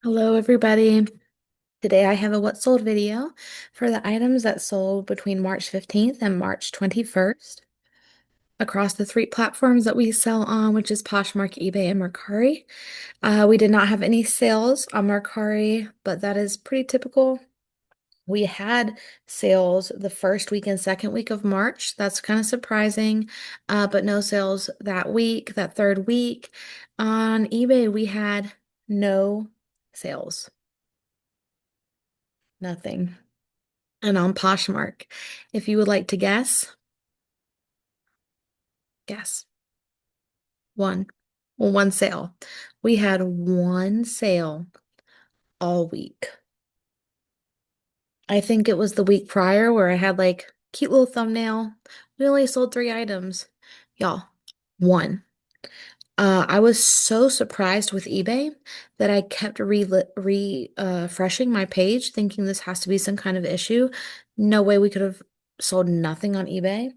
Hello, everybody. Today I have a what sold video for the items that sold between March 15th and March 21st across the three platforms that we sell on, which is Poshmark, eBay, and Mercari. We did not have any sales on Mercari, but that is pretty typical. We had sales the first week and second week of March. That's kind of surprising, but no sales that week, that third week. On eBay, we had no sales. Nothing. And on Poshmark, if you would like to guess, guess. One. Well, one sale. We had one sale all week. I think it was the week prior where I had like cute little thumbnail. We only sold three items. Y'all, one. I was so surprised with eBay that I kept refreshing my page, thinking this has to be some kind of issue. No way we could have sold nothing on eBay.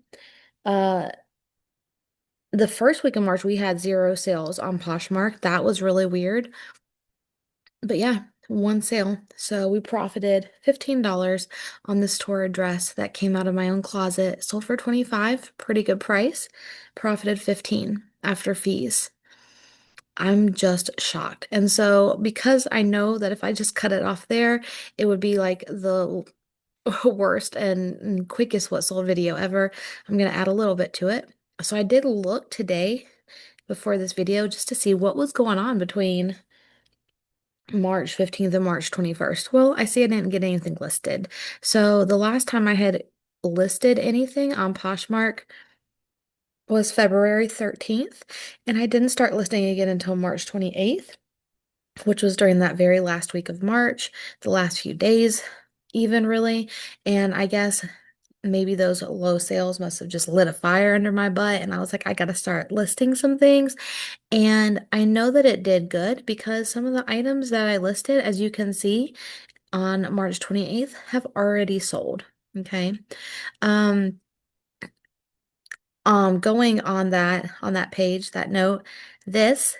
Uh, The first week of March, we had zero sales on Poshmark. That was really weird. But yeah, one sale. So we profited $15 on this Torah dress that came out of my own closet. Sold for 25, pretty good price. Profited 15 after fees. I'm just shocked. And so because I know that if I just cut it off there, it would be like the worst and quickest what sold video ever. I'm going to add a little bit to it. So I did look today before this video just to see what was going on between March 15th and March 21st. Well, I see I didn't get anything listed. So the last time I had listed anything on Poshmark was February 13th, and I didn't start listing again until March 28th, which was during that very last week of March, the last few days, even really. And I guess maybe those low sales must have just lit a fire under my butt. And I was like, I got to start listing some things. And I know that it did good because some of the items that I listed, as you can see on March 28th, have already sold. Okay. Um, Going on that page, that note, this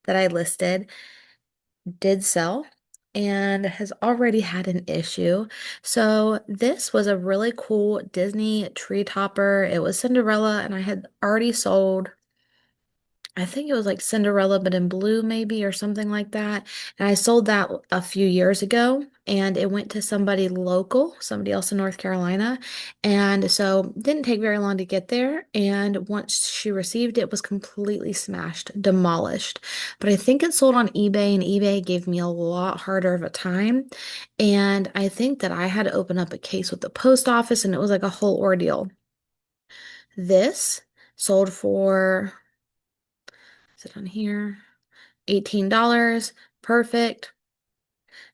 that I listed did sell and has already had an issue. So this was a really cool Disney tree topper. It was Cinderella, and I had already sold, I think it was like Cinderella, but in blue maybe or something like that. And I sold that a few years ago and it went to somebody local, somebody else in North Carolina. And so didn't take very long to get there. And once she received it, it was completely smashed, demolished. But I think it sold on eBay and eBay gave me a lot harder of a time. And I think that I had to open up a case with the post office and it was like a whole ordeal. This sold for, is it on here? $18. Perfect.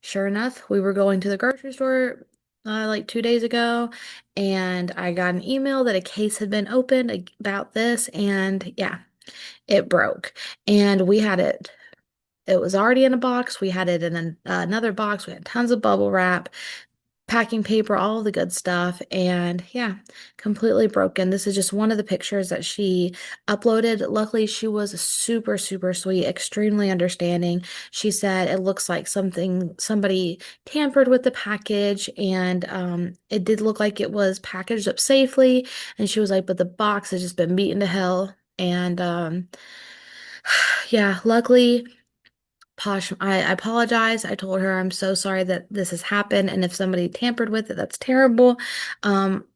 Sure enough, we were going to the grocery store like 2 days ago, and I got an email that a case had been opened about this, and yeah, it broke. And we had it. It was already in a box. We had it in another box. We had tons of bubble wrap, packing paper, all of the good stuff. And yeah, completely broken. This is just one of the pictures that she uploaded. Luckily, she was super, super sweet, extremely understanding. She said it looks like somebody tampered with the package, and it did look like it was packaged up safely. And she was like, but the box has just been beaten to hell. And yeah, luckily. I apologize. I told her I'm so sorry that this has happened, and if somebody tampered with it, that's terrible.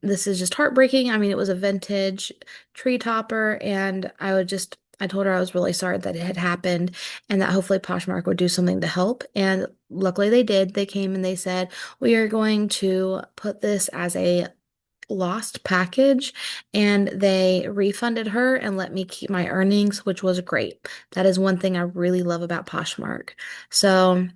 This is just heartbreaking. I mean, it was a vintage tree topper, and I told her I was really sorry that it had happened, and that hopefully Poshmark would do something to help. And luckily they did. They came and they said, we are going to put this as a lost package, and they refunded her and let me keep my earnings, which was great. That is one thing I really love about Poshmark. So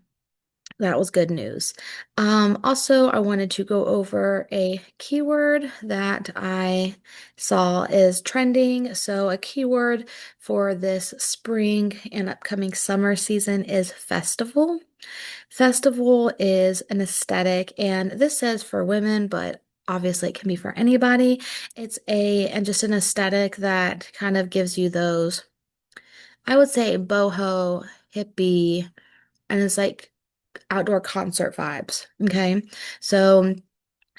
that was good news. Also, I wanted to go over a keyword that I saw is trending. So a keyword for this spring and upcoming summer season is festival. Festival is an aesthetic, and this says for women, but obviously it can be for anybody. And just an aesthetic that kind of gives you those, I would say boho, hippie, and it's like outdoor concert vibes. Okay. So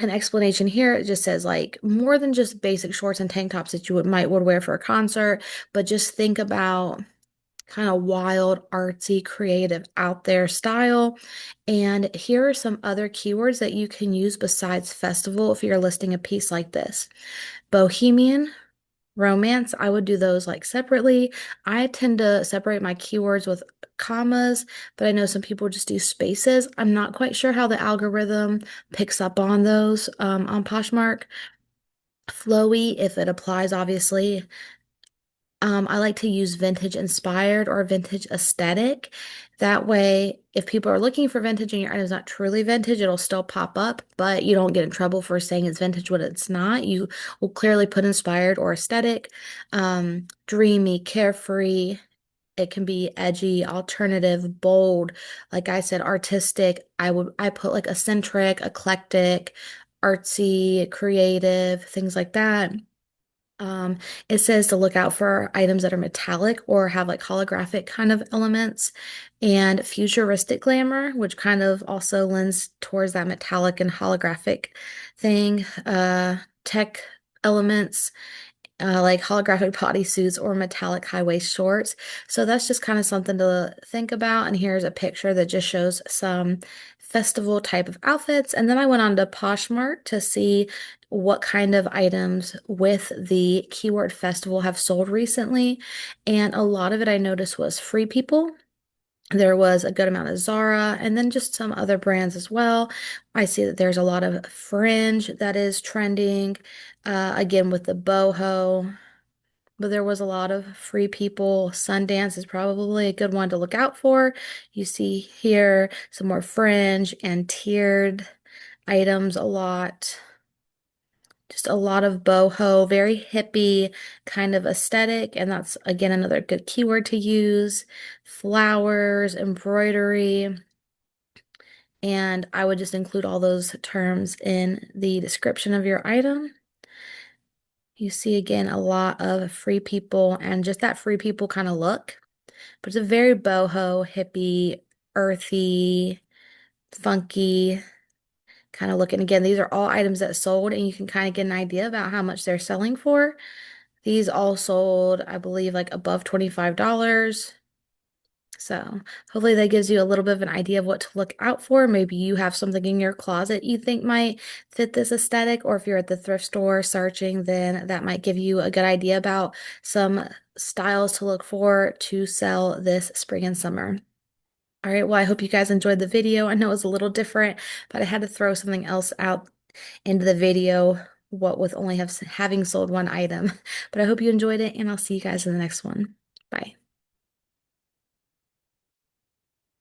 an explanation here, it just says like more than just basic shorts and tank tops that you would wear for a concert, but just think about kind of wild, artsy, creative, out there style. And here are some other keywords that you can use besides festival if you're listing a piece like this. Bohemian, romance, I would do those like separately. I tend to separate my keywords with commas, but I know some people just do spaces. I'm not quite sure how the algorithm picks up on those on Poshmark. Flowy, if it applies, obviously. I like to use vintage inspired or vintage aesthetic. That way, if people are looking for vintage and your item's not truly vintage, it'll still pop up, but you don't get in trouble for saying it's vintage when it's not. You will clearly put inspired or aesthetic, dreamy, carefree. It can be edgy, alternative, bold. Like I said, artistic. I put like eccentric, eclectic, artsy, creative, things like that. Um, it says to look out for items that are metallic or have like holographic kind of elements and futuristic glamour, which kind of also lends towards that metallic and holographic thing. Tech elements like holographic bodysuits or metallic high-waist shorts. So that's just kind of something to think about. And here's a picture that just shows some festival type of outfits. And then I went on to Poshmark to see what kind of items with the keyword festival have sold recently. And a lot of it I noticed was Free People. There was a good amount of Zara and then just some other brands as well. I see that there's a lot of fringe that is trending, again with the boho, but there was a lot of Free People. Sundance is probably a good one to look out for. You see here some more fringe and tiered items a lot. Just a lot of boho, very hippie kind of aesthetic. And that's, again, another good keyword to use. Flowers, embroidery. And I would just include all those terms in the description of your item. You see again a lot of Free People and just that Free People kind of look. But it's a very boho, hippie, earthy, funky kind of look. And again, these are all items that sold, and you can kind of get an idea about how much they're selling for. These all sold, I believe, like above $25. So hopefully that gives you a little bit of an idea of what to look out for. Maybe you have something in your closet you think might fit this aesthetic, or if you're at the thrift store searching, then that might give you a good idea about some styles to look for to sell this spring and summer. All right, well, I hope you guys enjoyed the video. I know it was a little different, but I had to throw something else out into the video, what with only having sold one item. But I hope you enjoyed it, and I'll see you guys in the next one. Bye.